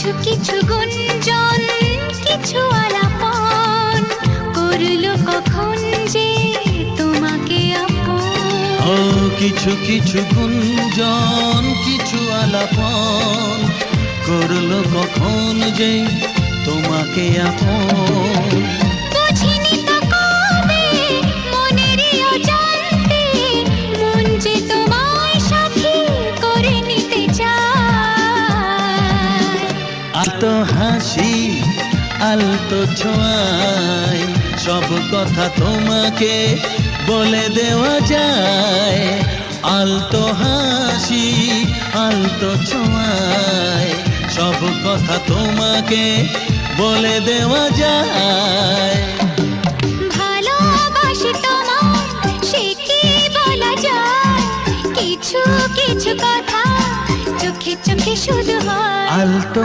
কিছু কিছু গুঞ্জন, কিছু আলাপন করলো কখন যে তোমাকে আপন। ও কিছু কিছু গুঞ্জন, কিছু আলাপন করলো কখন যে তোমাকে আপন। বুঝিনি তো কবে মনেরই অজান্তে মন যে তোমায় সাথী করে নিতে চায়। আলতো হাসি আলতো ছোঁয়ায় সব কথা তোমাকে বলে দেওয়া যায়। আলতো হাসি আলতো ছোঁয়ায় সব কথা তোমাকে বলে দেওয়া যায়। ভালোবাসি তোমায় সে কি বলা যায়, কিছু কিছু কথা চোখে চোখে শুধু হয়। আলতো